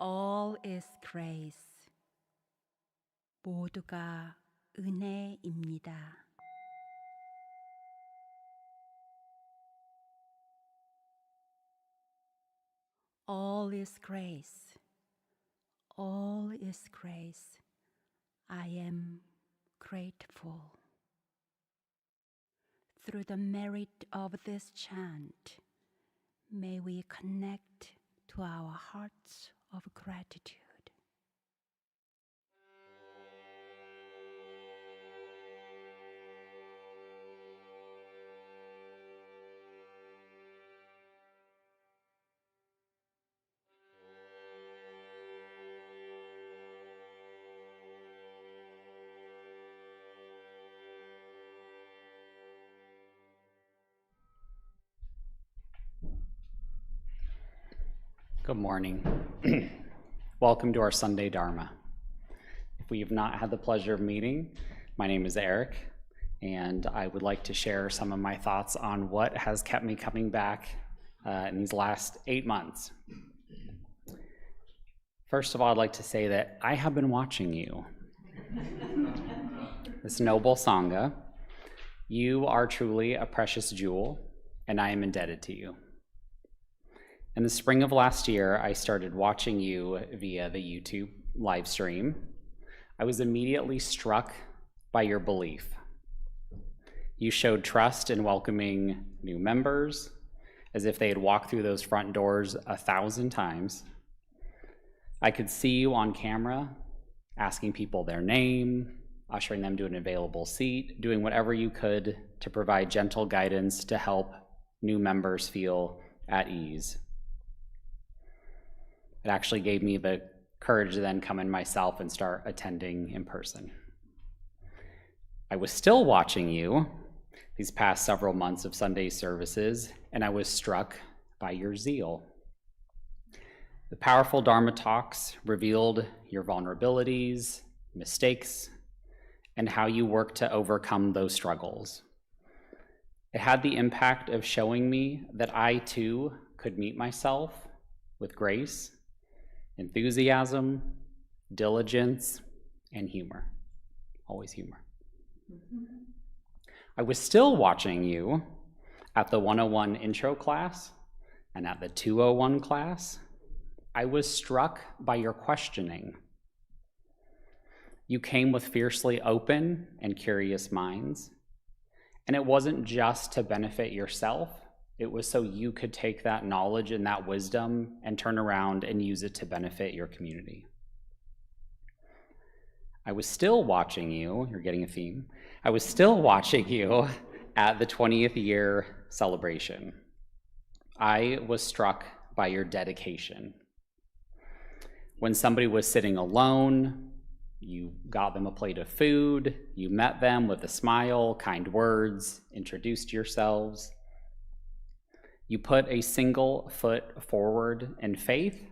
All is grace. 모두가 은혜입니다. All is grace. All is grace. I am grateful. Through the merit of this chant, may we connect to our hearts of gratitude. Good morning. Welcome to our Sunday Dharma. If we have not had the pleasure of meeting, my name is Eric, and I would like to share some of my thoughts on what has kept me coming back in these last 8 months. First of all, I'd like to say that I have been watching you. This noble Sangha, you are truly a precious jewel, and I am indebted to you. In the spring of last year, I started watching you via the YouTube live stream. I was immediately struck by your belief. You showed trust in welcoming new members, as if they had walked through those front doors 1,000 times. I could see you on camera, asking people their name, ushering them to an available seat, doing whatever you could to provide gentle guidance to help new members feel at ease. It actually gave me the courage to then come in myself and start attending in person. I was still watching you these past several months of Sunday services, and I was struck by your zeal. The powerful Dharma talks revealed your vulnerabilities, mistakes, and how you work to overcome those struggles. It had the impact of showing me that I too could meet myself with grace, enthusiasm, diligence, and humor. Always humor. I was still watching you at the 101 intro class and at the 201 class. I was struck by your questioning. You came with fiercely open and curious minds, and it wasn't just to benefit yourself. It was so you could take that knowledge and that wisdom and turn around and use it to benefit your community. I was still watching you, you're getting a theme. I was still watching you at the 20th year celebration. I was struck by your dedication. When somebody was sitting alone, you got them a plate of food, you met them with a smile, kind words, introduced yourselves. You put a single foot forward in faith,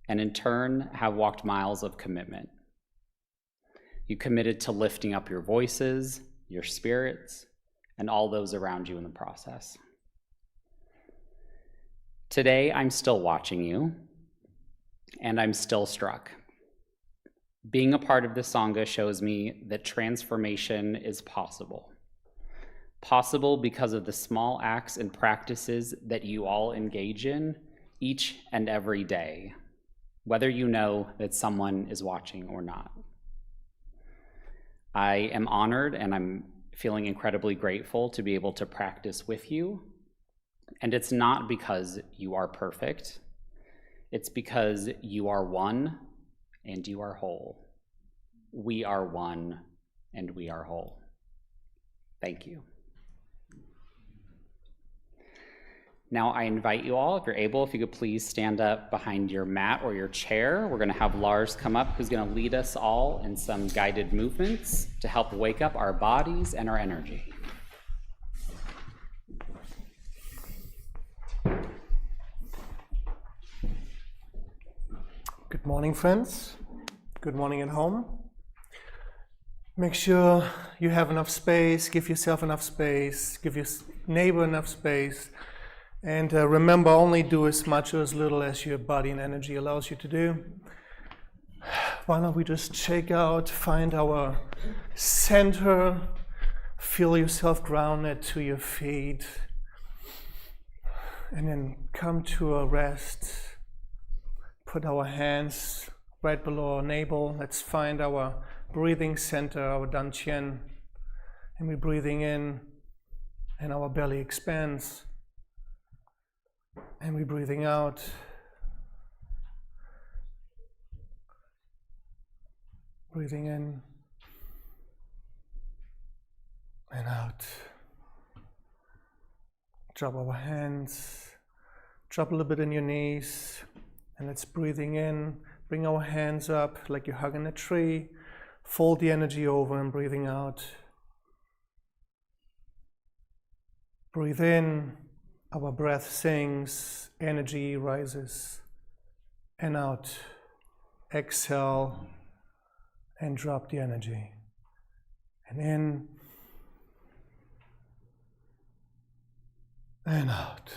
and in turn have walked miles of commitment. You committed to lifting up your voices, your spirits, and all those around you in the process. Today, I'm still watching you, and I'm still struck. Being a part of this Sangha shows me that transformation is possible. Possible because of the small acts and practices that you all engage in each and every day, whether you know that someone is watching or not. I am honored and I'm feeling incredibly grateful to be able to practice with you. And it's not because you are perfect. It's because you are one and you are whole. We are one and we are whole. Thank you. Now I invite you all, if you're able, if you could please stand up behind your mat or your chair. We're going to have Lars come up, who's going to lead us all in some guided movements to help wake up our bodies and our energy. Good morning, friends. Good morning at home. Make sure you have enough space, give yourself enough space, give your neighbor enough space, And remember, only do as much or as little as your body and energy allows you to do. Why don't we just check out, find our center, feel yourself grounded to your feet, and then come to a rest. Put our hands right below our navel. Let's find our breathing center, our dantian. And we're breathing in, and our belly expands. And we're breathing out. Breathing in and out. Drop our hands. Drop a little bit in your knees. And let's breathing in. Bring our hands up like you're hugging a tree. Fold the energy over and breathing out. Breathe in. Our breath sinks. Energy rises. And out. Exhale. And drop the energy. And in. And out.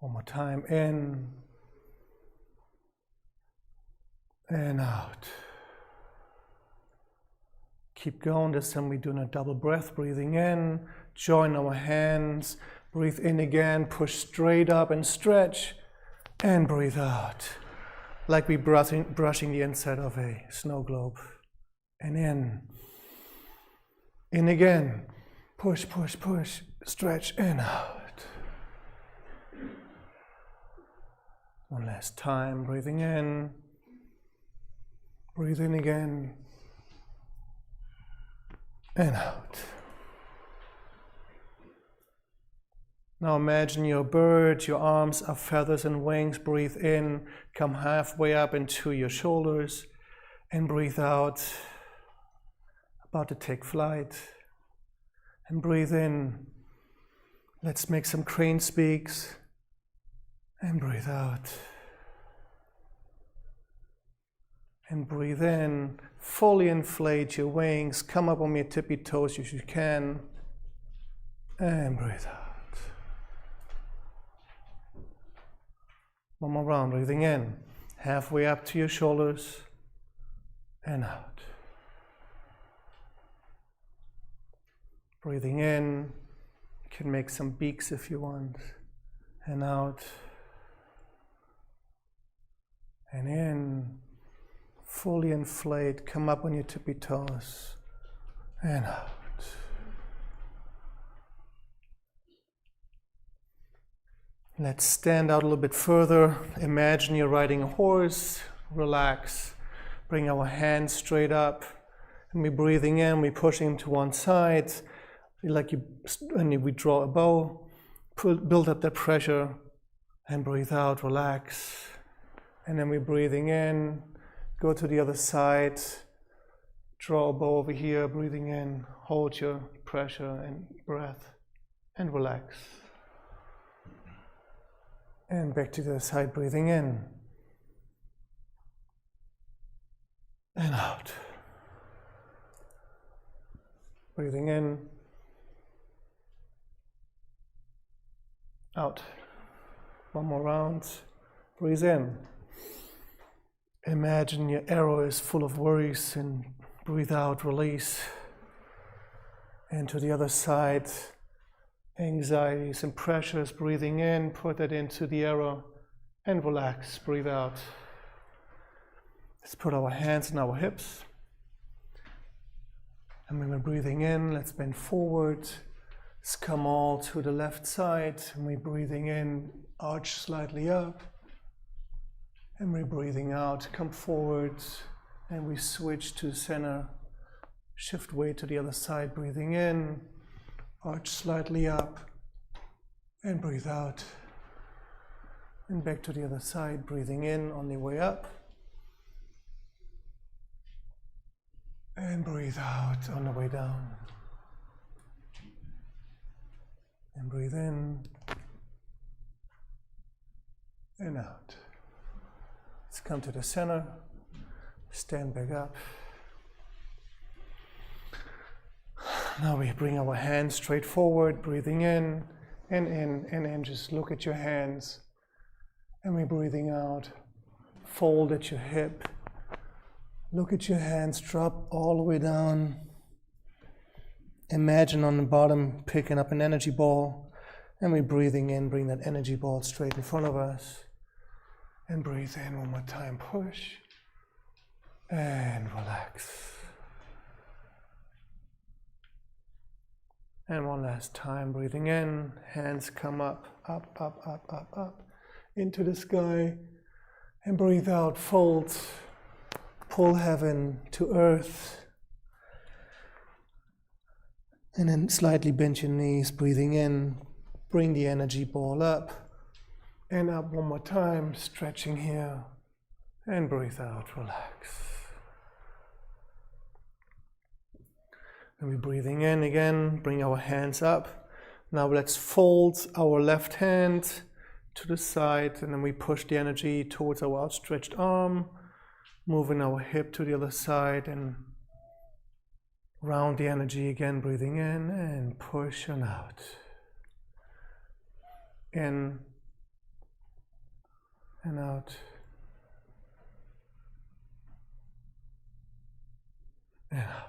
One more time. In. And out. Keep going. This time we're doing a double breath. Breathing in. Join our hands. Breathe in again. Push straight up and stretch. And breathe out. Like we're brushing the inside of a snow globe. And in. In again. Push, push, push. Stretch and out. One last time. Breathing in. Breathe in again. And out. Now imagine you're a bird, your arms are feathers and wings. Breathe in, come halfway up into your shoulders, and breathe out, about to take flight. And breathe in. Let's make some crane speaks. And breathe out. And breathe in. Fully inflate your wings. Come up on your tippy toes if you can. And breathe out. One more round. Breathing in. Halfway up to your shoulders. And out. Breathing in. You can make some beaks if you want. And out. And in. Fully inflate. Come up on your tippy toes. And out. Let's stand out a little bit further. Imagine you're riding a horse. Relax. Bring our hands straight up. And we're breathing in. We're pushing to one side. And we draw a bow. Build up that pressure. And breathe out. Relax. And then we're breathing in. Go to the other side. Draw a bow over here. Breathing in. Hold your pressure and breath. And relax. And back to the other side, breathing in. And out. Breathing in. Out. One more round. Breathe in. Imagine your arrow is full of worries and breathe out, release. And to the other side. Anxieties and pressures, breathing in, put that into the arrow and relax, breathe out. Let's put our hands on our hips. And when we're breathing in, let's bend forward. Let's come all to the left side. And we're breathing in, arch slightly up. And we're breathing out, come forward. And we switch to center. Shift weight to the other side, breathing in. Arch slightly up and breathe out. And back to the other side, breathing in on the way up. And breathe out on the way down. And breathe in and out. Let's come to the center, stand back up. Now we bring our hands straight forward, breathing in and in and in. Just look at your hands. And we're breathing out. Fold at your hip. Look at your hands, drop all the way down. Imagine on the bottom picking up an energy ball. And we're breathing in, bring that energy ball straight in front of us. And breathe in one more time. Push. And relax. And one last time, breathing in, hands come up, up, up, up, up, up, into the sky. And breathe out, fold, pull heaven to earth. And then slightly bend your knees, breathing in, bring the energy ball up. And up one more time, stretching here. And breathe out, relax. And we're breathing in again, bring our hands up. Now let's fold our left hand to the side, and then we push the energy towards our outstretched arm, moving our hip to the other side, and round the energy again, breathing in and push and out. In and out. And out.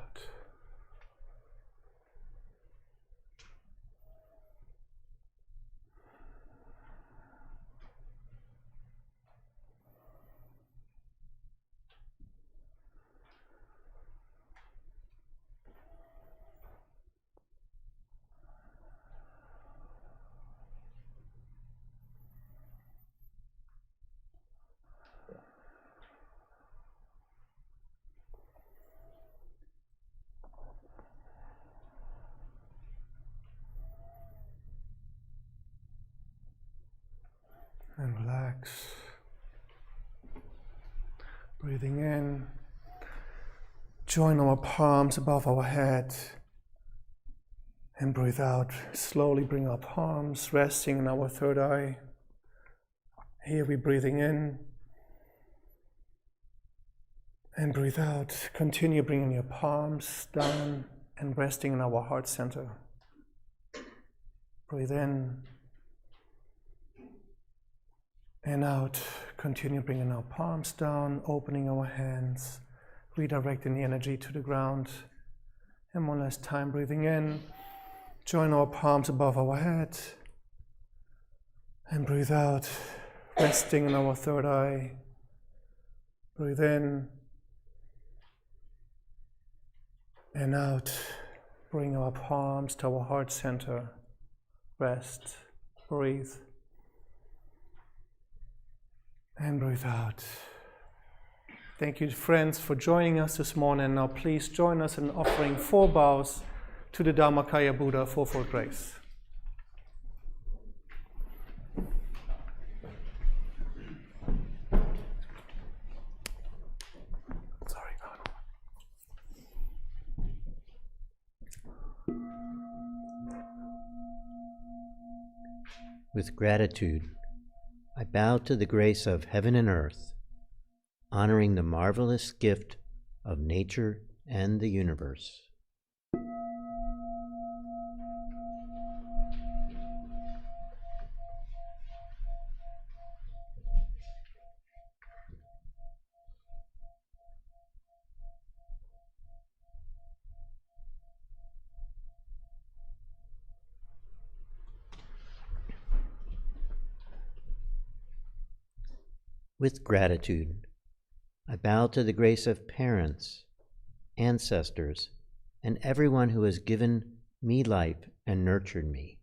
And relax. Breathing in. Join our palms above our head. And breathe out. Slowly bring our palms resting in our third eye. Here we're breathing in. And breathe out. Continue bringing your palms down and resting in our heart center. Breathe in. And out, continue bringing our palms down, opening our hands, redirecting the energy to the ground. And one last time, breathing in, join our palms above our head. And breathe out, resting in our third eye. Breathe in. And out, bring our palms to our heart center. Rest, breathe. And breathe out. Thank you, friends, for joining us this morning. Now please join us in offering 4 bows to the Dharmakaya Buddha, Fourfold Grace. Sorry, With gratitude, I bow to the grace of heaven and earth, honoring the marvelous gift of nature and the universe. With gratitude, I bow to the grace of parents, ancestors, and everyone who has given me life and nurtured me.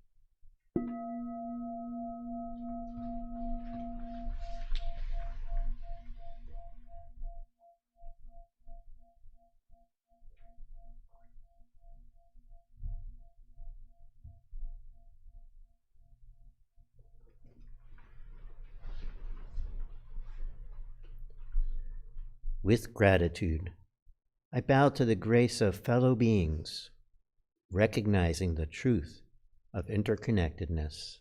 With gratitude, I bow to the grace of fellow beings, recognizing the truth of interconnectedness.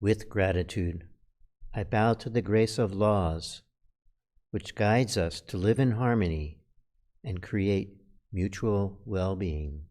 With gratitude, I bow to the grace of laws, which guides us to live in harmony and create mutual well-being.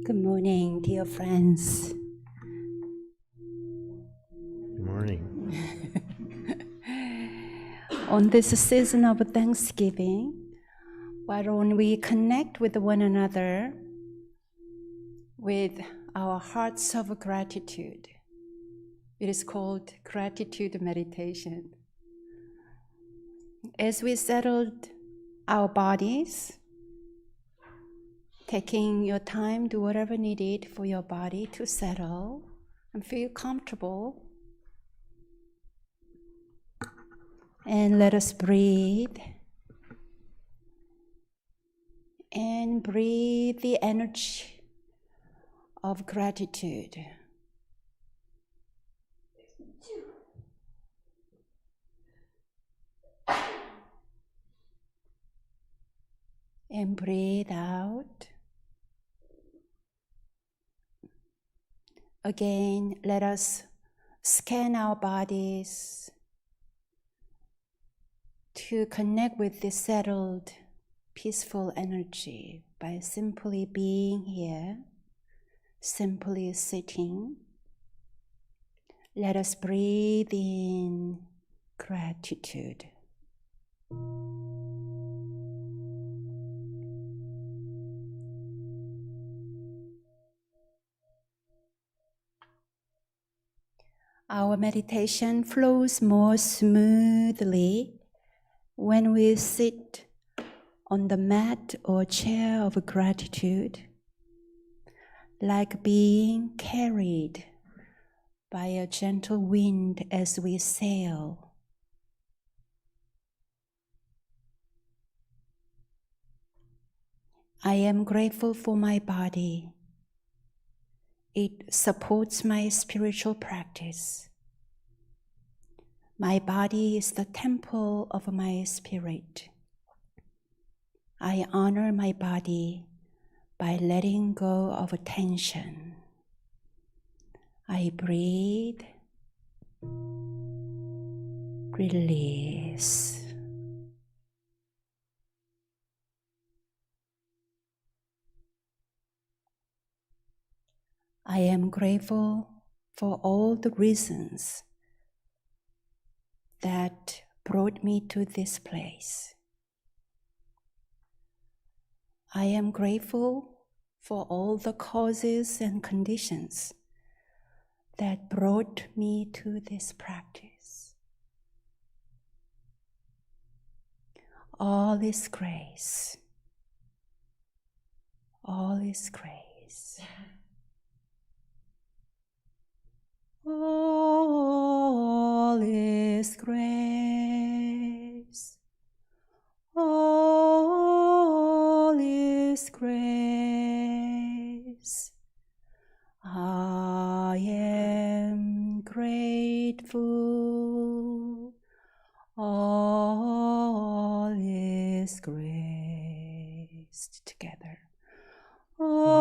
Good morning, dear friends. Good morning. On this season of Thanksgiving, why don't we connect with one another with our hearts of gratitude? It is called gratitude meditation. As we settled our bodies, taking your time, do whatever needed for your body to settle and feel comfortable. And let us breathe. And breathe the energy of gratitude. And breathe out. Again, let us scan our bodies to connect with this settled, peaceful energy by simply being here, simply sitting. Let us breathe in gratitude. Our meditation flows more smoothly when we sit on the mat or chair of gratitude, like being carried by a gentle wind as we sail. I am grateful for my body. It supports my spiritual practice. My body is the temple of my spirit. I honor my body by letting go of tension. I breathe, release. I am grateful for all the reasons that brought me to this place. I am grateful for all the causes and conditions that brought me to this practice. All is grace. All is grace. All is grace. All is grace. I am grateful. All is grace. Together. All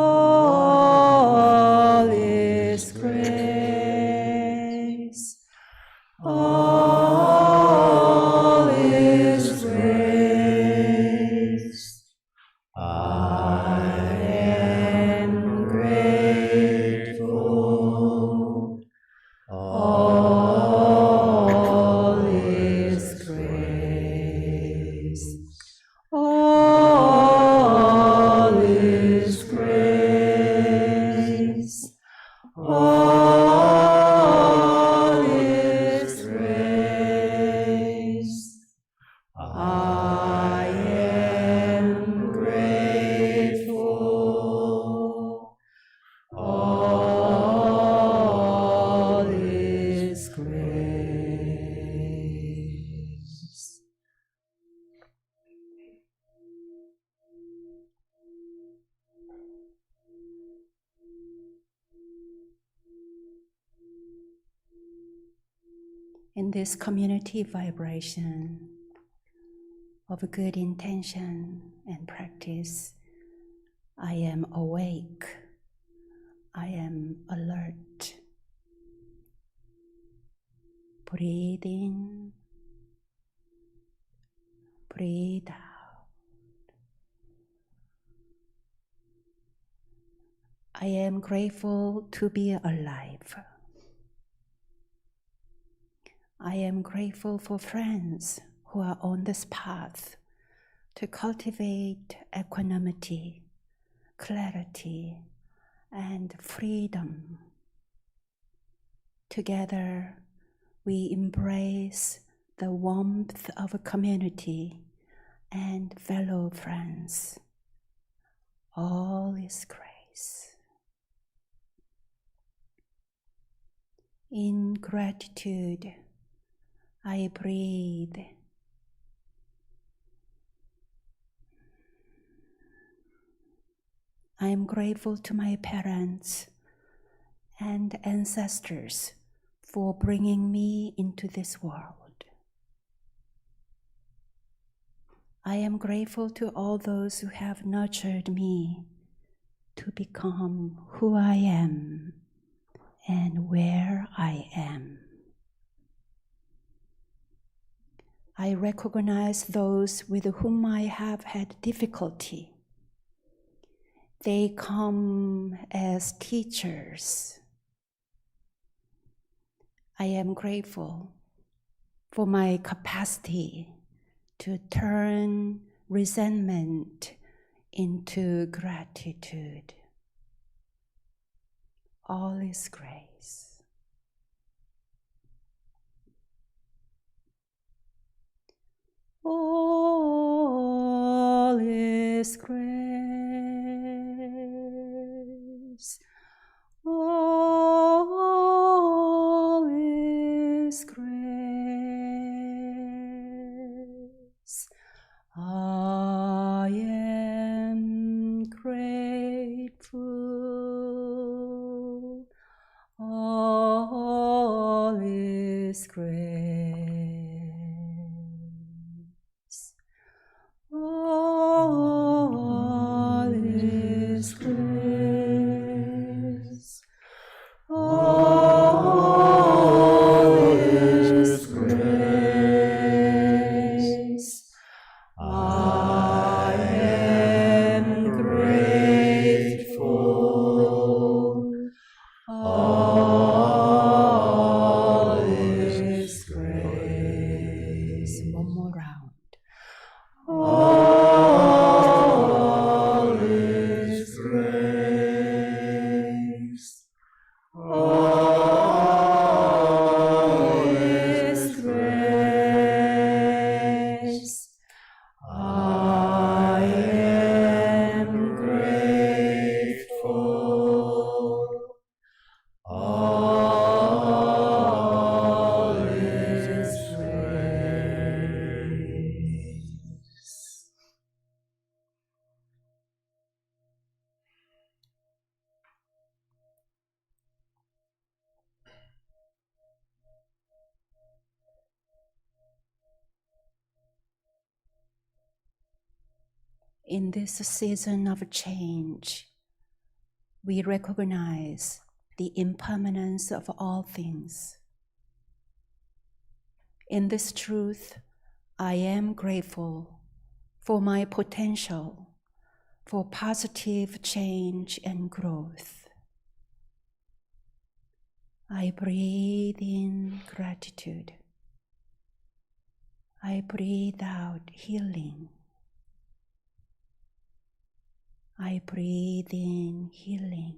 is grace. All is grace. I am grateful. All is grace. All is grace. All is grace. I am grateful. All is grace. In this community vibration of good intention and practice, I am awake. I am alert. Breathe in, breathe out. I am grateful to be alive. I am grateful for friends who are on this path to cultivate equanimity, clarity, and freedom. Together, we embrace the warmth of a community and fellow friends. All is grace. In gratitude, I breathe. I am grateful to my parents and ancestors for bringing me into this world. I am grateful to all those who have nurtured me to become who I am and where I am. I recognize those with whom I have had difficulty. They come as teachers. I am grateful for my capacity to turn resentment into gratitude. All is grace. All is grace. All is grace. I am grateful. All is grace. All is grace. All is grace. I am grateful. All is In this season of change, we recognize the impermanence of all things. In this truth, I am grateful for my potential for positive change and growth. I breathe in gratitude. I breathe out healing. I breathe in healing.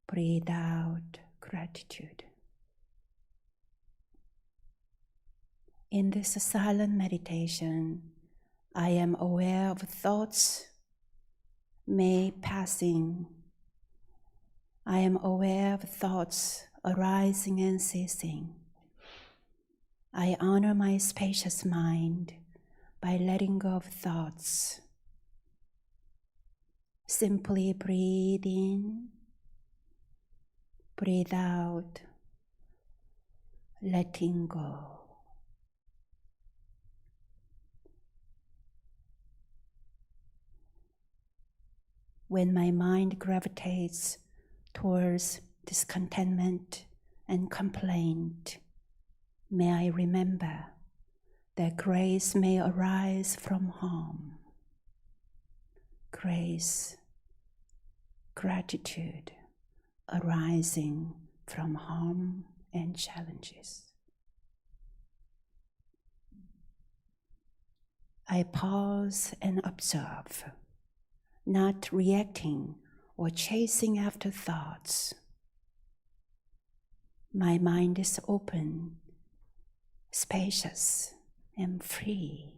Breathe out gratitude. In this silent meditation, I am aware of thoughts may passing. I am aware of thoughts arising and ceasing. I honor my spacious mind by letting go of thoughts. Simply breathe in, breathe out, letting go. When my mind gravitates towards discontentment and complaint, may I remember that grace may arise from harm. Grace, gratitude arising from harm and challenges. I pause and observe, not reacting or chasing after thoughts. My mind is open, spacious, and free.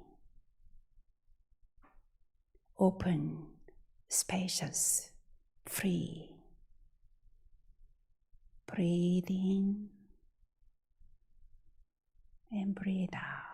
Open, spacious, free. Breathe in and breathe out.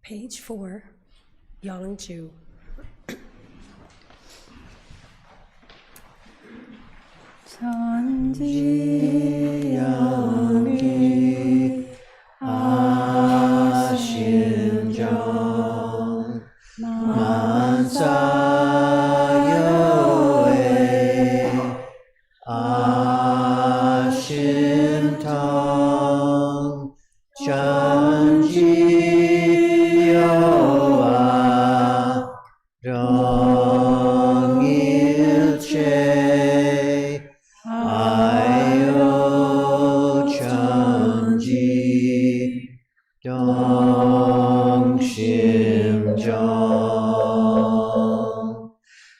Page 4, Yangju.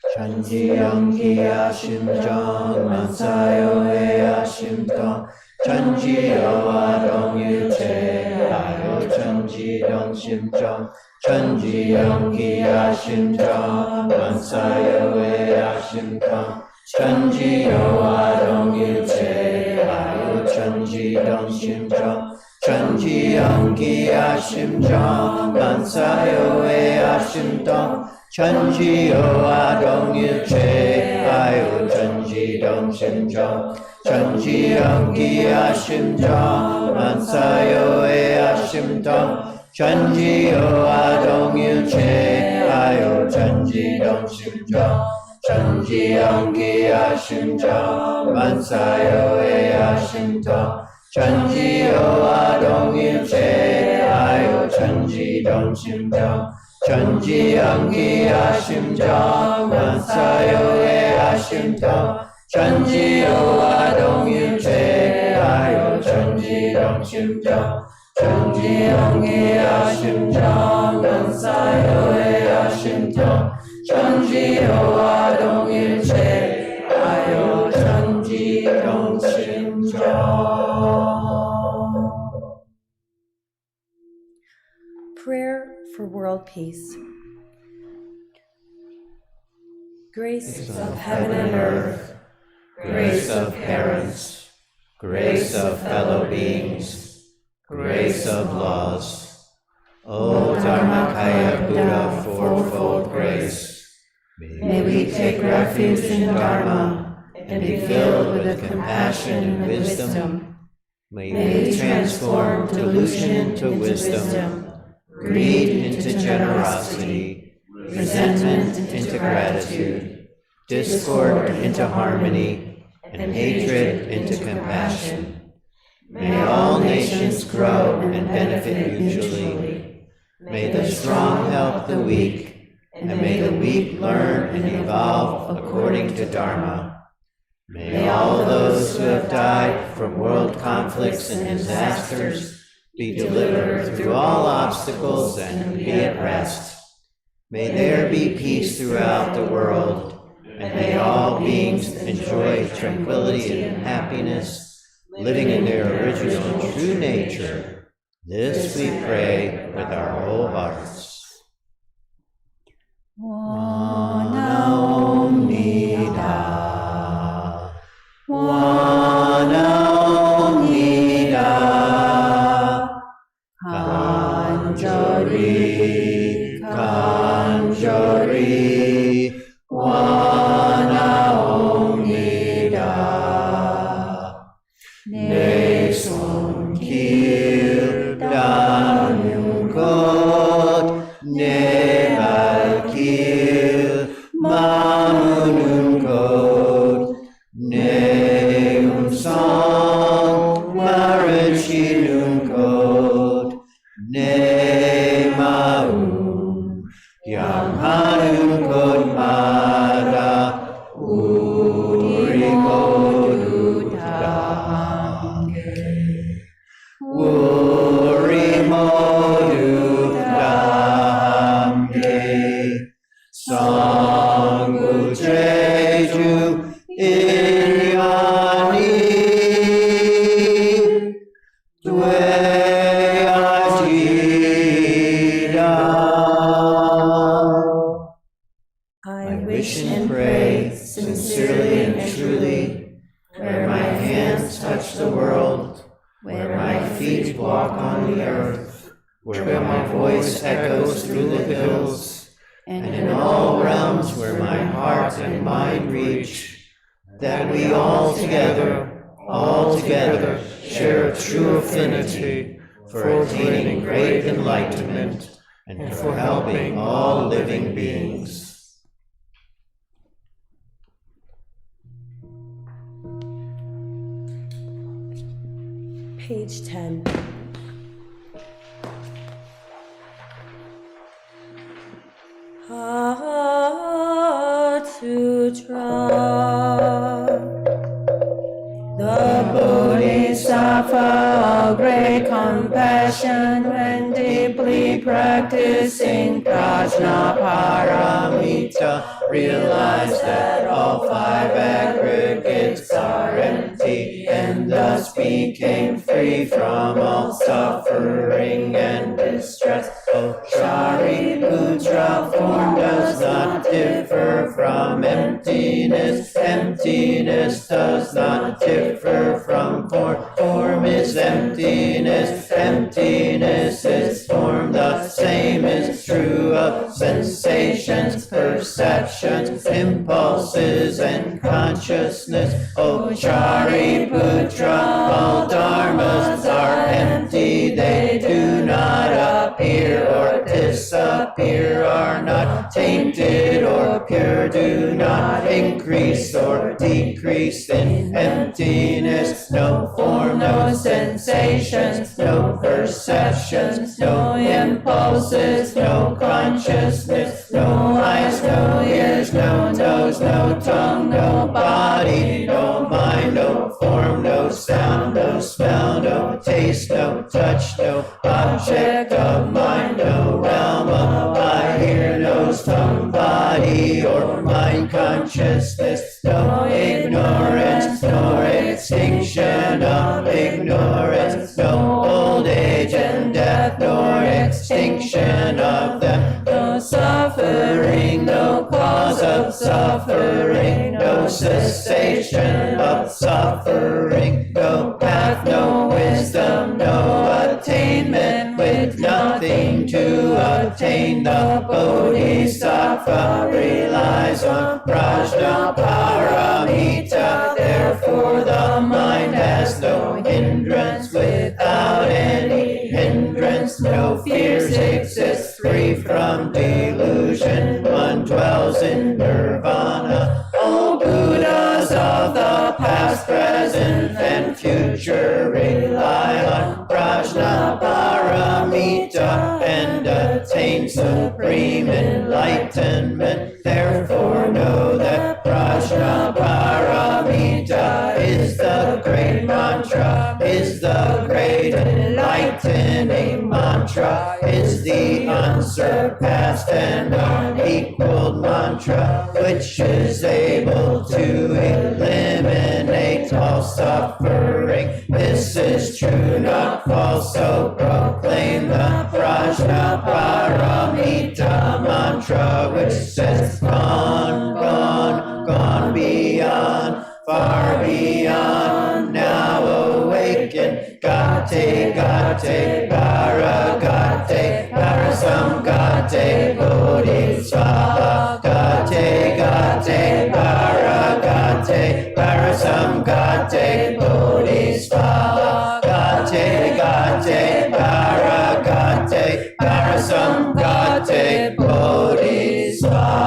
천지양기 아심정 만사여에 아심정 전지여와 정일체 아요 천지 동심정 천지영기야 심정 만사여해야 심정 천지여와 동일체 아요 천지 동심정 천지영기야 심정 만사여해야 심정 천지여와 동일체 아요 천지 동심정 천지영기야 심정 만사여해야 심정 천지여와 동일체 아요 천지 동심정 천지영기야 심정 만사여해야 심정 천지여와 동일체 아요 천지 동심정 천지영기야 심정 만사여해야 심정 천지여와 동일체 아요 천지 동심정 천지영기야 심정 만사여해야 심정 천지여와 동일체 아요 천지 동심정 천지영기야 심정 만사여해야 심정 천지여와 동일체 아요 천지 동심정. Prayer for world peace. Grace of heaven and earth, Grace of parents, grace of fellow beings, grace of laws, O Dharmakaya Buddha fourfold grace, may we take refuge in Dharma and be filled with compassion and wisdom. May we transform delusion into wisdom, greed into generosity, resentment into gratitude, discord into harmony, and hatred into compassion. May all nations grow and benefit mutually. May the strong help the weak, and may the weak learn and evolve according to Dharma. May all those who have died from world conflicts and disasters be delivered through all obstacles and be at rest. May there be peace throughout the world, and may all beings enjoy tranquility and happiness, living in their original true nature. This we pray with our whole hearts. 원하옵니다. 원하옵니다. 간절히 간절히 원하옵니다. 내 손길 닿는 곳, 내 발길 머무는 곳, 내 음성 말을 치는 곳, 내 마음 향하는 곳마다 우리 모두 다 함께, 우리 모두 다 함께 성구제주 인연이 되어지리라. I wish and pray sincerely and truly, where my hands touch the world, where my feet walk on the earth, where my voice echoes through the hills, and in all realms where my heart and mind reach, that we all together share a true affinity for attaining great enlightenment and for helping all living beings. Page 10. Heart Sutra. The Bodhisattva of great compassion, when deeply practicing Prajnaparamita, Realize that all five aggregates are empty, and thus became free from all suffering and distress. O Shariputra, form does not differ from emptiness. Emptiness does not differ from form. Form is emptiness. Emptiness is form. The same is true of sensations, perceptions, impulses, and consciousness. O Shariputra, all dharmas are empty. They do not appear or disappear, are not tainted or pure, do not increase or decrease in emptiness. No form, no sensations, no perceptions, no impulses, no consciousness, no eyes, no ears, no nose, no tongue, no body, no mind, no form, no sound, no smell, no taste, no touch, no object of mind, no realm of eye, ear, nose, tongue, body, or mind consciousness, no ignorance, nor extinction of ignorance, no old age and death, nor extinction of them, no suffering, no cause of suffering, no cessation of suffering, no path, no wisdom, no attainment, with nothing to attain. The Bodhisattva relies on Prajnaparamita, therefore the mind has no hindrance. Without any hindrance, no fears exist. Free from delusion, one dwells in nirvana. All Buddhas of the past, present, and future rely on Prajnaparamita and attain supreme enlightenment. Therefore know that Prajnaparamita is the great mantra, is the great enlightening mantra, is the unsurpassed and unequaled mantra, which is able to eliminate all suffering. This is true, not false, so proclaim the Prajnaparamita mantra, which says, gone, gone, gone beyond, far beyond, now awaken. Gate, gate, paragate, parasamgate, bodhisvaha. Gate, gate, paragate, parasamgate, bodhisvaha. Gate, gate, paragate, parasamgate, bodhisvaha.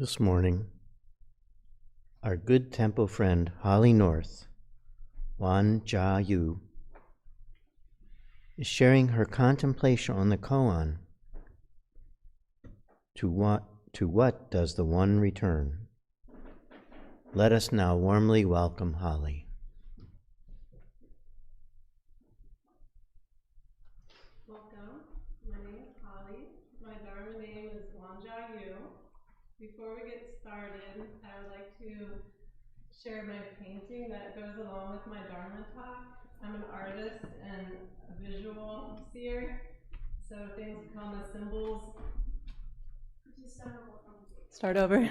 This morning, our good temple friend Holly North, Wan Yu, is sharing her contemplation on the koan, to what does the one return? Let us now warmly welcome Holly. Welcome. My name is Holly. My Dharma name is Won Yu. Before we get started, I would like to share my painting that goes along with my Dharma talk. I'm an artist and a visual seer, so things come as symbols. Start over.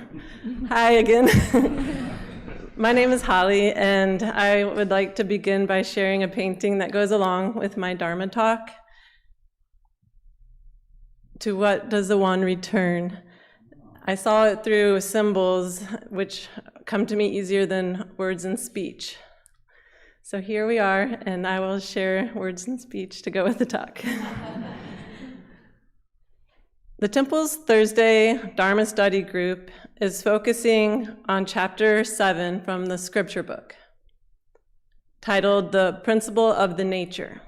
Hi again. My name is Holly, and I would like to begin by sharing a painting that goes along with my Dharma talk. To what does the one return? I saw it through symbols, which come to me easier than words and speech. So here we are, and I will share words and speech to go with the talk. The Temple's Thursday Dharma Study Group is focusing on Chapter 7 from the scripture book, titled The Principle of the Nature.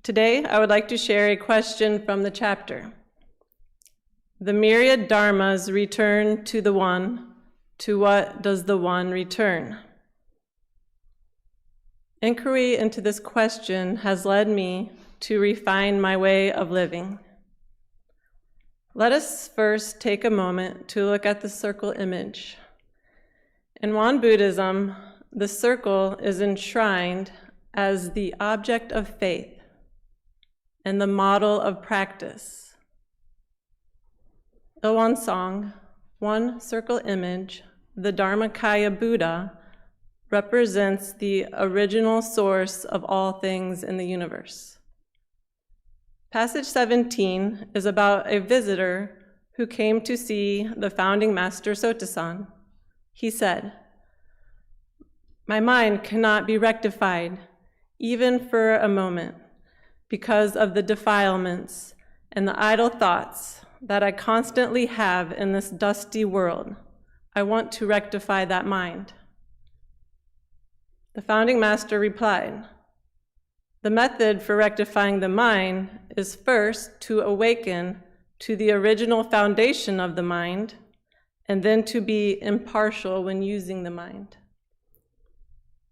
Today, I would like to share a question from the chapter. The myriad dharmas return to the one. To what does the one return? Inquiry into this question has led me to refine my way of living. Let us first take a moment to look at the circle image. In Won Buddhism, the circle is enshrined as the object of faith and the model of practice. The Won Song, one circle image, the Dharmakaya Buddha, represents the original source of all things in the universe. Passage 17 is about a visitor who came to see the founding master Sotasan. He said, "My mind cannot be rectified, even for a moment, because of the defilements and the idle thoughts that I constantly have in this dusty world. I want to rectify that mind." The founding master replied, "The method for rectifying the mind is first to awaken to the original foundation of the mind, and then to be impartial when using the mind."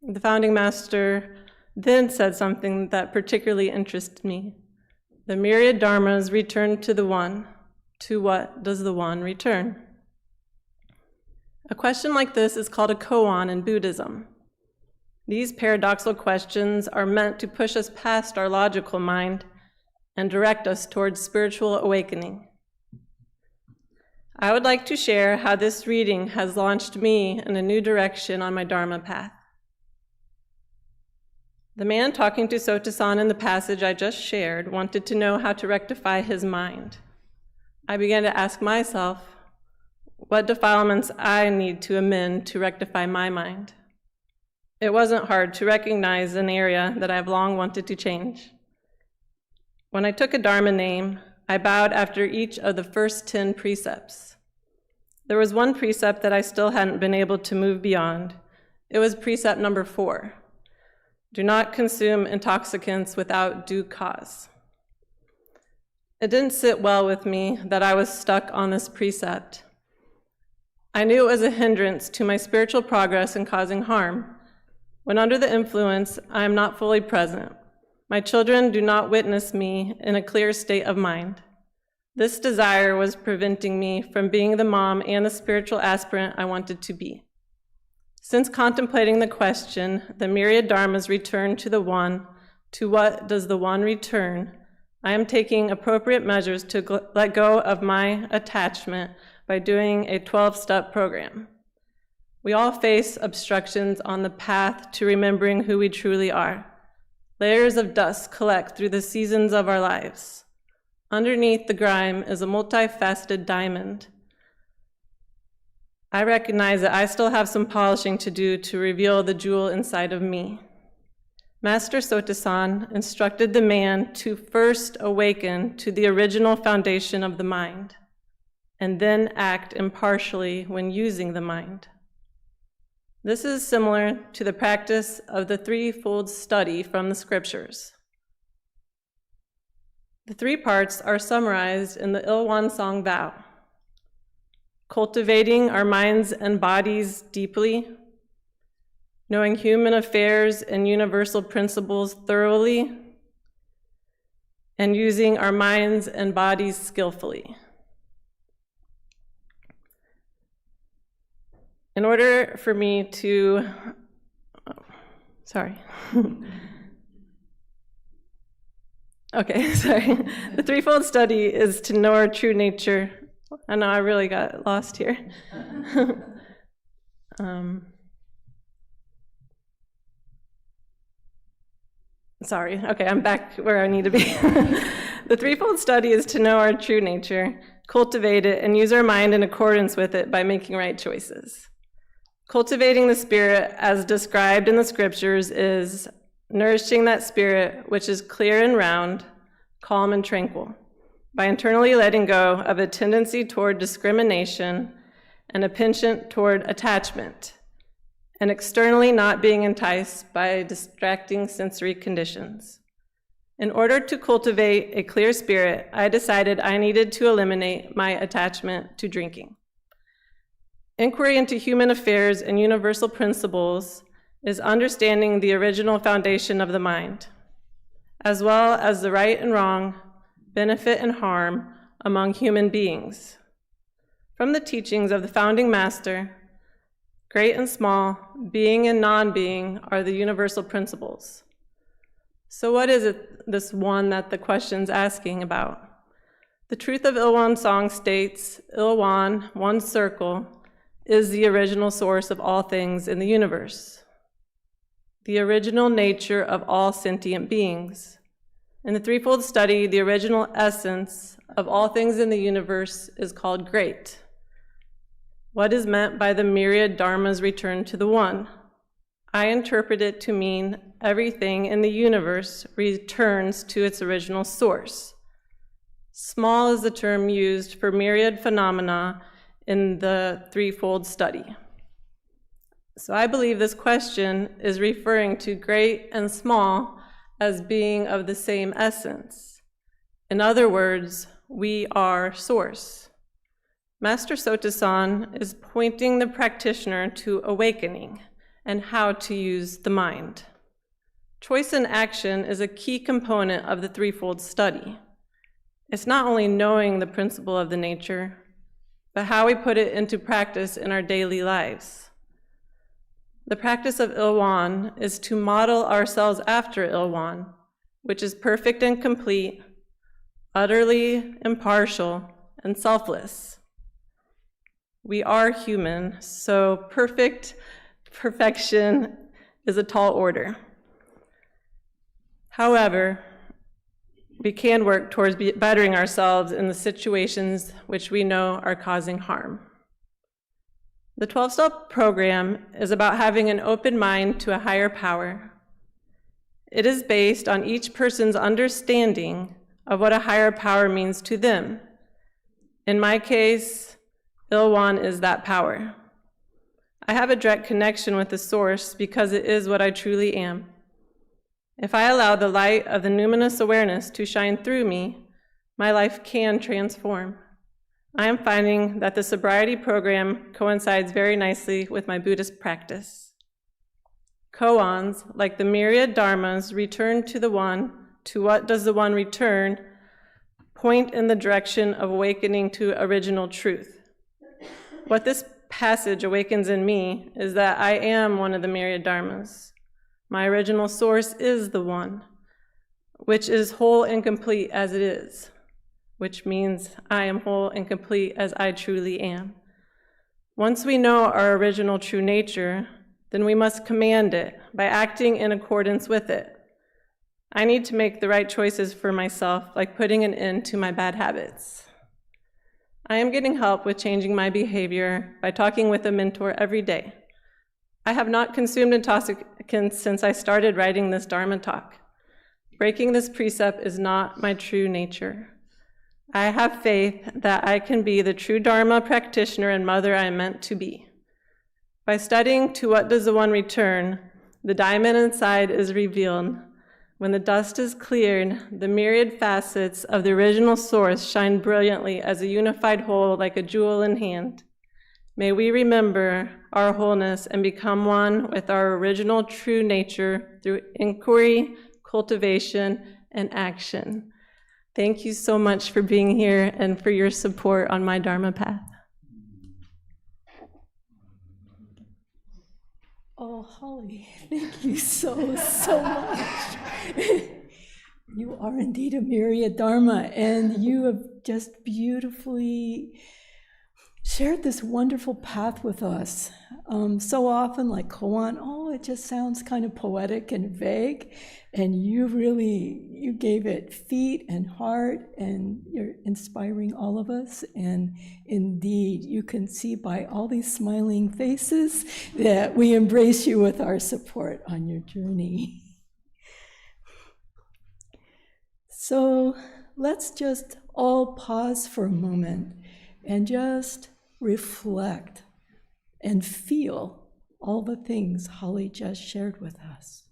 The founding master then said something that particularly interested me. The myriad dharmas return to the one. To what does the one return? A question like this is called a koan in Buddhism. These paradoxical questions are meant to push us past our logical mind and direct us towards spiritual awakening. I would like to share how this reading has launched me in a new direction on my Dharma path. The man talking to Sotasan in the passage I just shared wanted to know how to rectify his mind. I began to ask myself what defilements I need to amend to rectify my mind. It wasn't hard to recognize an area that I've long wanted to change. When I took a Dharma name, I bowed after each of the first 10 precepts. There was one precept that I still hadn't been able to move beyond. It was precept number 4. Do not consume intoxicants without due cause. It didn't sit well with me that I was stuck on this precept. I knew it was a hindrance to my spiritual progress and causing harm. When under the influence, I am not fully present. My children do not witness me in a clear state of mind. This desire was preventing me from being the mom and the spiritual aspirant I wanted to be. Since contemplating the question, the myriad dharmas return to the one. To what does the one return? I am taking appropriate measures to let go of my attachment by doing a 12-step program. We all face obstructions on the path to remembering who we truly are. Layers of dust collect through the seasons of our lives. Underneath the grime is a multifaceted diamond. I recognize that I still have some polishing to do to reveal the jewel inside of me. Master Sotasan instructed the man to first awaken to the original foundation of the mind. and then act impartially when using the mind. This is similar to the practice of the threefold study from the scriptures. The three parts are summarized in the Ilwan Song vow: cultivating our minds and bodies deeply, knowing human affairs and universal principles thoroughly, and using our minds and bodies skillfully. In order for me to, the threefold study is to know our true nature. I know I really got lost here. I'm back where I need to be. The threefold study is to know our true nature, cultivate it, and use our mind in accordance with it by making right choices. Cultivating the spirit, as described in the scriptures, is nourishing that spirit which is clear and round, calm and tranquil, by internally letting go of a tendency toward discrimination and a penchant toward attachment, and externally not being enticed by distracting sensory conditions. In order to cultivate a clear spirit, I decided I needed to eliminate my attachment to drinking. Inquiry into human affairs and universal principles is understanding the original foundation of the mind, as well as the right and wrong, benefit and harm among human beings. From the teachings of the founding master, great and small, being and non-being are the universal principles. So what is it, this one that the question's asking about? The truth of Ilwan Song states, Ilwan, one circle, is the original source of all things in the universe, the original nature of all sentient beings. In the threefold study, the original essence of all things in the universe is called great. What is meant by the myriad dharmas return to the one? I interpret it to mean everything in the universe returns to its original source. Small is the term used for myriad phenomena in the threefold study. So I believe this question is referring to great and small as being of the same essence. In other words, we are source. Master Sotasan is pointing the practitioner to awakening and how to use the mind. Choice and action is a key component of the threefold study. It's not only knowing the principle of the nature, but how we put it into practice in our daily lives. The practice of Ilwan is to model ourselves after Ilwan, which is perfect and complete, utterly impartial, and selfless. We are human, so perfection is a tall order. However, we can work towards bettering ourselves in the situations which we know are causing harm. The 12-step program is about having an open mind to a higher power. It is based on each person's understanding of what a higher power means to them. In my case, Ilwan is that power. I have a direct connection with the source because it is what I truly am. If I allow the light of the numinous awareness to shine through me, my life can transform. I am finding that the sobriety program coincides very nicely with my Buddhist practice. Koans, like the myriad dharmas, return to the one. To what does the one return? Point in the direction of awakening to original truth. What this passage awakens in me is that I am one of the myriad dharmas. My original source is the one, which is whole and complete as it is, which means I am whole and complete as I truly am. Once we know our original true nature, then we must command it by acting in accordance with it. I need to make the right choices for myself, like putting an end to my bad habits. I am getting help with changing my behavior by talking with a mentor every day. I have not consumed intoxicants since I started writing this Dharma Talk. Breaking this precept is not my true nature. I have faith that I can be the true Dharma practitioner and mother I am meant to be. By studying To What Does the One Return, the diamond inside is revealed. When the dust is cleared, the myriad facets of the original source shine brilliantly as a unified whole, like a jewel in hand. May we remember our wholeness and become one with our original true nature through inquiry, cultivation, and action. Thank you so much for being here and for your support on my Dharma path. Oh, Holly, thank you so much. You are indeed a myriad Dharma, and you have just beautifully shared this wonderful path with us. So often, like koan, it just sounds kind of poetic and vague, and you gave it feet and heart, and you're inspiring all of us. And indeed, you can see by all these smiling faces that we embrace you with our support on your journey. So let's just all pause for a moment and just reflect and feel all the things Holly just shared with us.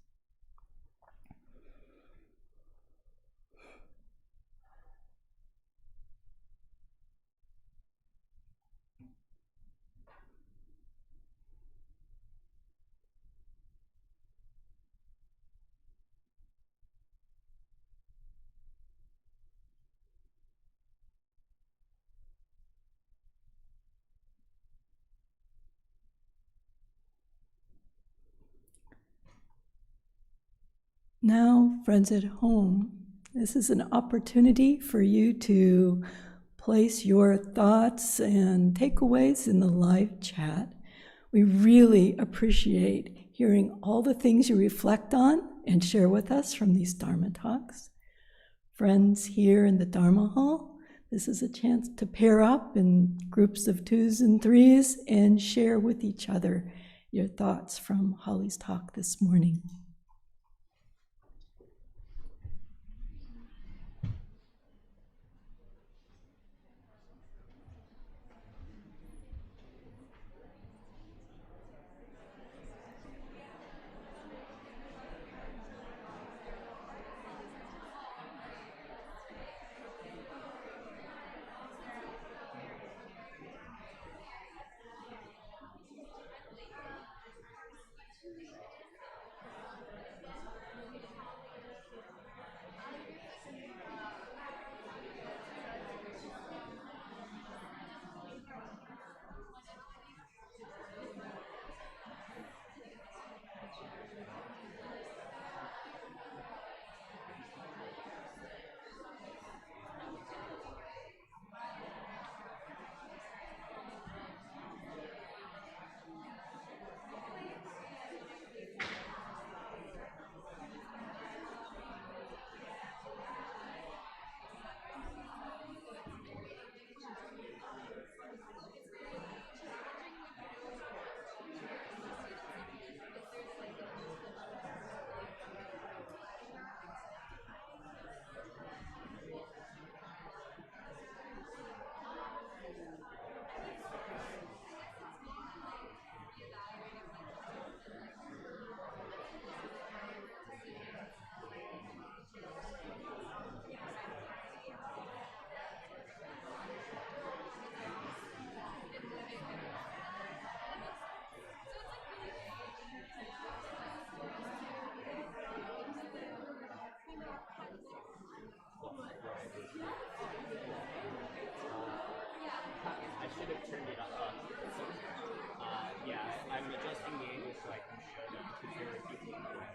Now, friends at home, this is an opportunity for you to place your thoughts and takeaways in the live chat. We really appreciate hearing all the things you reflect on and share with us from these Dharma talks. Friends here in the Dharma Hall, this is a chance to pair up in groups of 2s and 3s and share with each other your thoughts from Holly's talk this morning. I'm adjusting the angle so I can show them because there are people in the way.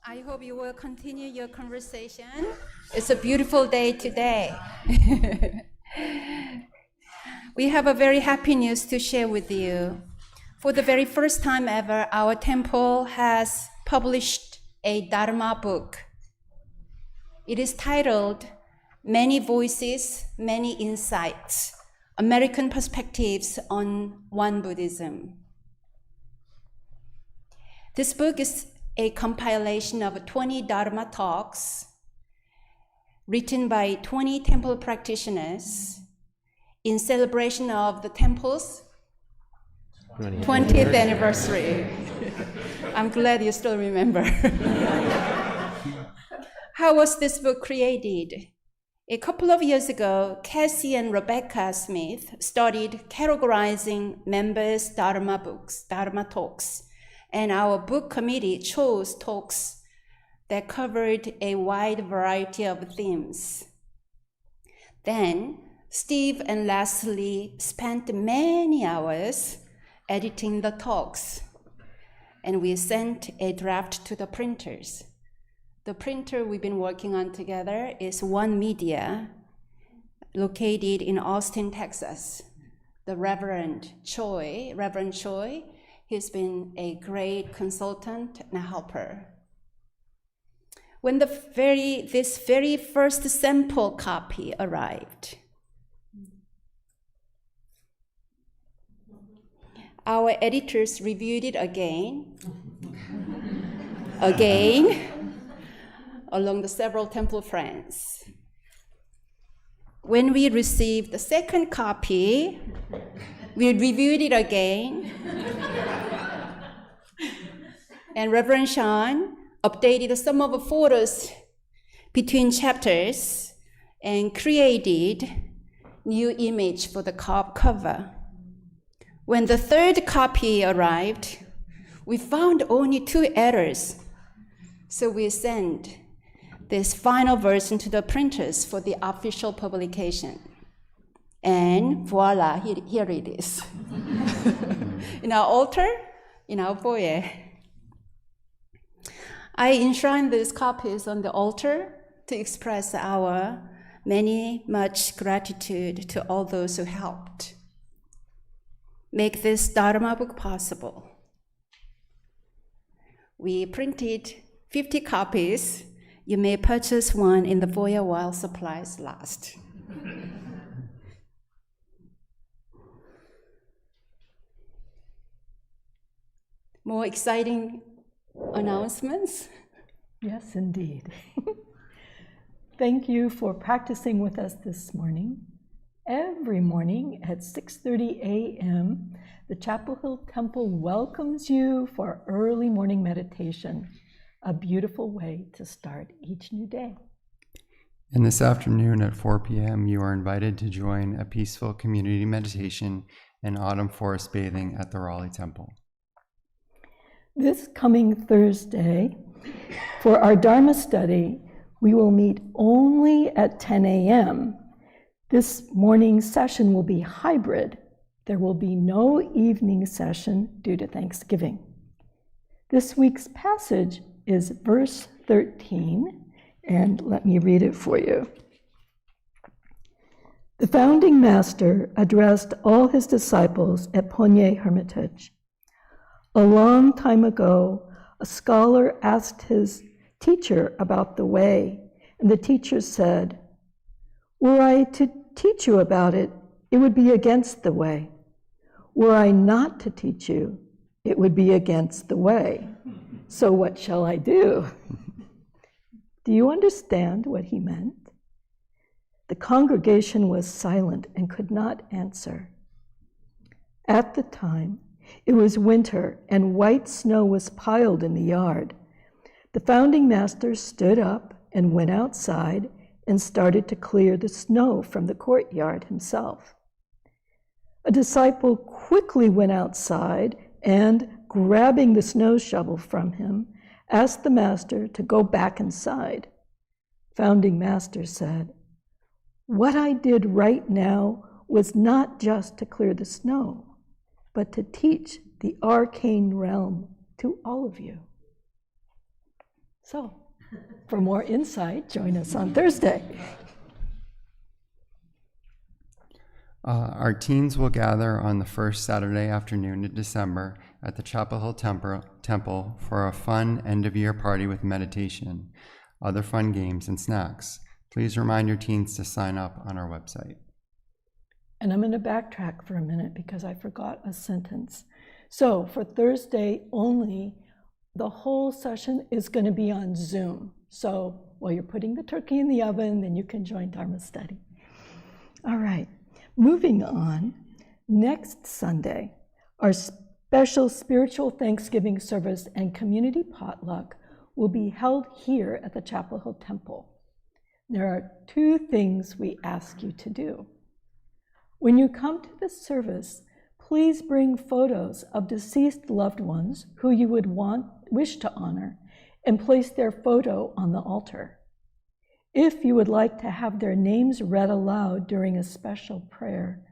I hope you will continue your conversation. It's a beautiful day today. We have a very happy news to share with you. For the very first time ever, our temple has published a Dharma book. It is titled Many Voices, Many Insights, American Perspectives on Won Buddhism. This book is a compilation of 20 Dharma talks written by 20 temple practitioners in celebration of the temple's 20th anniversary. I'm glad you still remember. How was this book created? A couple of years ago, Cassie and Rebecca Smith started categorizing members' Dharma books, Dharma talks, and our book committee chose talks that covered a wide variety of themes. Then, Steve and Leslie spent many hours editing the talks, and we sent a draft to the printers. The printer we've been working on together is One Media, located in Austin, Texas. The Reverend Choi, he's been a great consultant and helper. When this very first sample copy arrived, our editors reviewed it again, along the several temple friends. When we received the second copy, we reviewed it again, and Reverend Sean updated some of the photos between chapters and created new image for the cover. When the third copy arrived, we found only 2 errors, so we sent this final version to the printers for the official publication. And voila, here it is. In our altar, in our foyer. I enshrined these copies on the altar to express our much gratitude to all those who helped make this Dharma book possible. We printed 50 copies. You may purchase one in the foyer while supplies last. More exciting announcements? Yes, indeed. Thank you for practicing with us this morning. Every morning at 6:30 a.m., the Chapel Hill Temple welcomes you for early morning meditation, a beautiful way to start each new day. And this afternoon at 4 p.m., you are invited to join a peaceful community meditation and autumn forest bathing at the Raleigh Temple. This coming Thursday, for our Dharma study, we will meet only at 10 a.m. This morning's session will be hybrid. There will be no evening session due to Thanksgiving. This week's passage is verse 13, and let me read it for you. The founding master addressed all his disciples at Ponye Hermitage. A long time ago, a scholar asked his teacher about the way, and the teacher said, "Were I to teach you about it, it would be against the way. Were I not to teach you, it would be against the way. So what shall I do?" Do you understand what he meant? The congregation was silent and could not answer. At the time, it was winter and white snow was piled in the yard. The founding master stood up and went outside and started to clear the snow from the courtyard himself. A disciple quickly went outside and, grabbing the snow shovel from him, asked the master to go back inside. Founding master said, "What I did right now was not just to clear the snow, but to teach the arcane realm to all of you." So, for more insight, join us on Thursday. Our teens will gather on the first Saturday afternoon in December at the Chapel Hill Temple for a fun end-of-year party with meditation, other fun games, and snacks. Please remind your teens to sign up on our website. And I'm going to backtrack for a minute because I forgot a sentence. So for Thursday only, the whole session is going to be on Zoom. So while you're putting the turkey in the oven, then you can join Dharma study. All right, moving on. Next Sunday, our special spiritual Thanksgiving service and community potluck will be held here at the Chapel Hill Temple. There are 2 things we ask you to do. When you come to the service, please bring photos of deceased loved ones who you would wish to honor and place their photo on the altar. If you would like to have their names read aloud during a special prayer,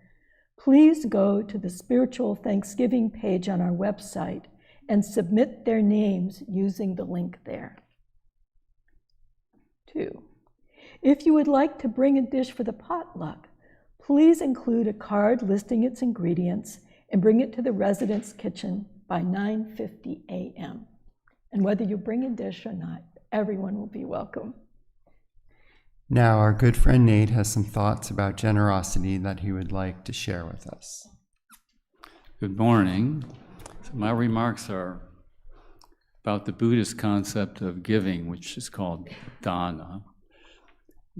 please go to the Spiritual Thanksgiving page on our website and submit their names using the link there. 2, if you would like to bring a dish for the potluck, please include a card listing its ingredients and bring it to the residence kitchen by 9:50 a.m. And whether you bring a dish or not, everyone will be welcome. Now, our good friend Nate has some thoughts about generosity that he would like to share with us. Good morning. So my remarks are about the Buddhist concept of giving, which is called dana.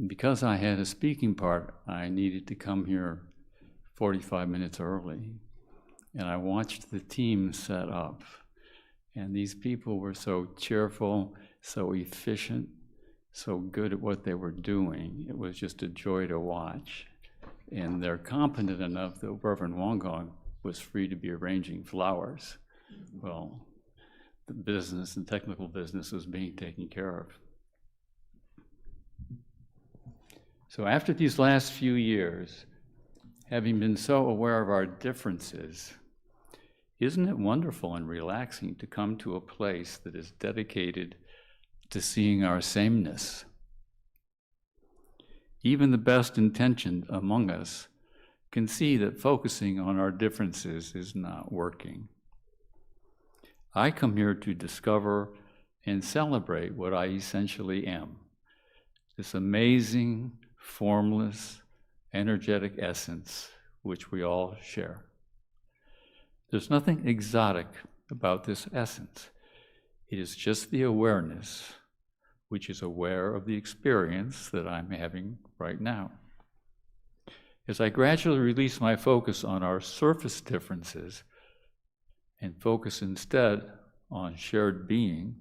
Because I had a speaking part, I needed to come here 45 minutes early. And I watched the team set up. And these people were so cheerful, so efficient, so good at what they were doing. It was just a joy to watch. And they're competent enough that Reverend Won was free to be arranging flowers. Well, the business and technical business was being taken care of. So after these last few years, having been so aware of our differences, isn't it wonderful and relaxing to come to a place that is dedicated to seeing our sameness? Even the best intentioned among us can see that focusing on our differences is not working. I come here to discover and celebrate what I essentially am, this amazing, formless, energetic essence which we all share. There's nothing exotic about this essence. It is just the awareness which is aware of the experience that I'm having right now. As I gradually release my focus on our surface differences and focus instead on shared being,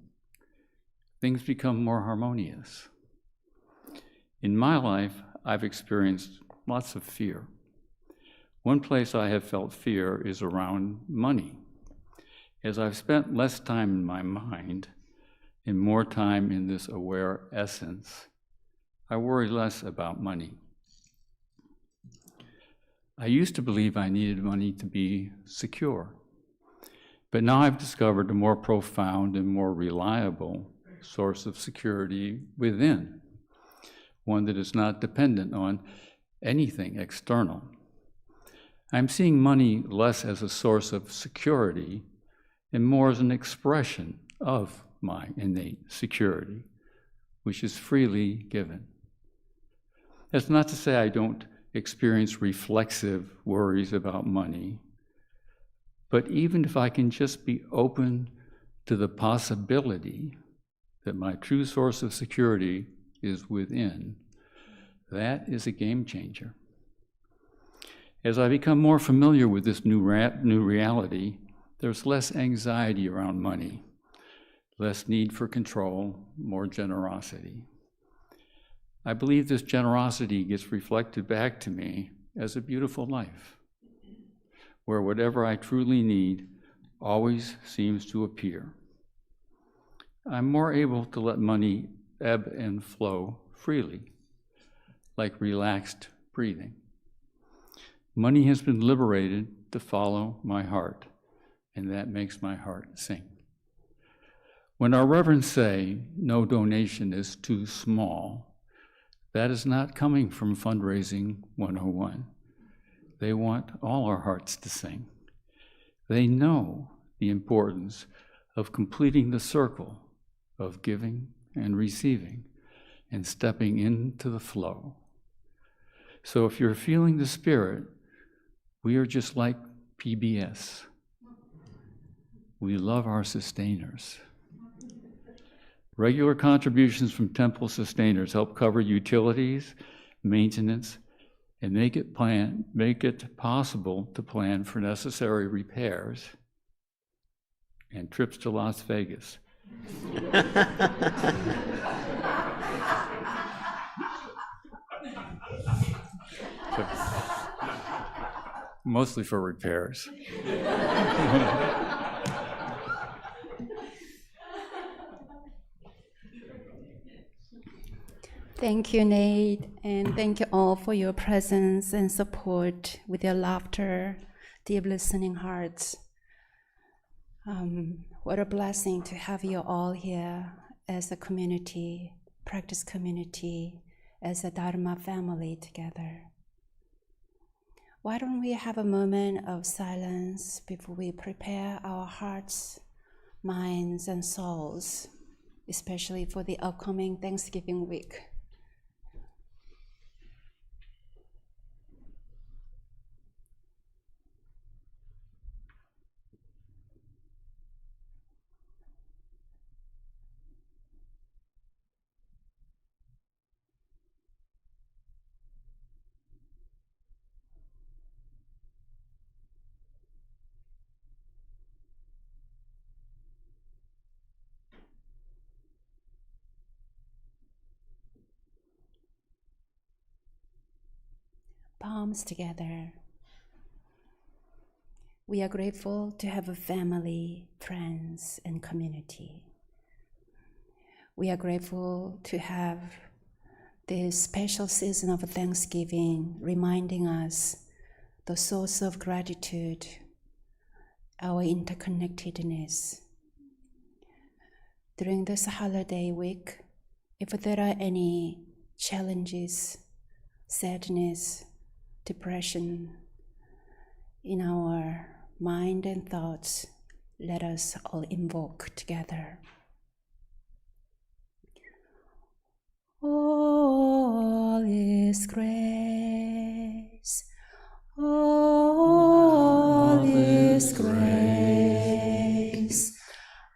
things become more harmonious. In my life, I've experienced lots of fear. One place I have felt fear is around money. As I've spent less time in my mind and more time in this aware essence, I worry less about money. I used to believe I needed money to be secure, but now I've discovered a more profound and more reliable source of security within, one that is not dependent on anything external. I'm seeing money less as a source of security and more as an expression of my innate security, which is freely given. That's not to say I don't experience reflexive worries about money, but even if I can just be open to the possibility that my true source of security is within, that is a game changer. As I become more familiar with this new reality, there's less anxiety around money, less need for control, more generosity. I believe this generosity gets reflected back to me as a beautiful life, where whatever I truly need always seems to appear. I'm more able to let money ebb and flow freely, like relaxed breathing. Money has been liberated to follow my heart, and that makes my heart sing. When our reverends say no donation is too small, that is not coming from Fundraising 101. They want all our hearts to sing. They know the importance of completing the circle of giving and receiving and stepping into the flow. So if you're feeling the spirit, we are just like PBS. We love our sustainers. Regular contributions from temple sustainers help cover utilities, maintenance, and make it possible to plan for necessary repairs and trips to Las Vegas. Mostly for repairs. Thank you, Nate, and thank you all for your presence and support with your laughter, deep listening hearts. What a blessing to have you all here as a community, practice community, as a Dharma family together. Why don't we have a moment of silence before we prepare our hearts, minds, and souls, especially for the upcoming Thanksgiving week. Palms together. We are grateful to have a family, friends, and community. We are grateful to have this special season of Thanksgiving reminding us the source of gratitude, our interconnectedness. During this holiday week, if there are any challenges, sadness, depression in our mind and thoughts, let us all invoke together. All is grace, all is grace.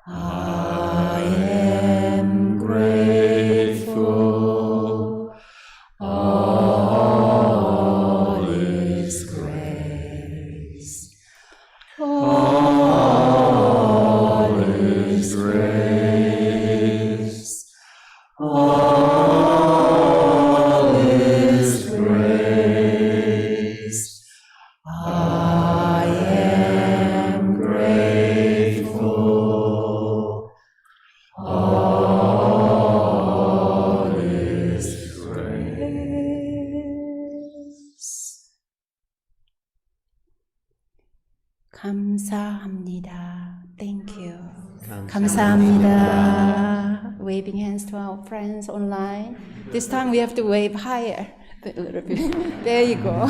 I am grateful. All is grace. All is grace. All is grace. I am grateful. All is grace. 감사합니다. Thank you. 감사합니다. Waving hands to our friends online. This time we have to wave higher a little bit. There you go.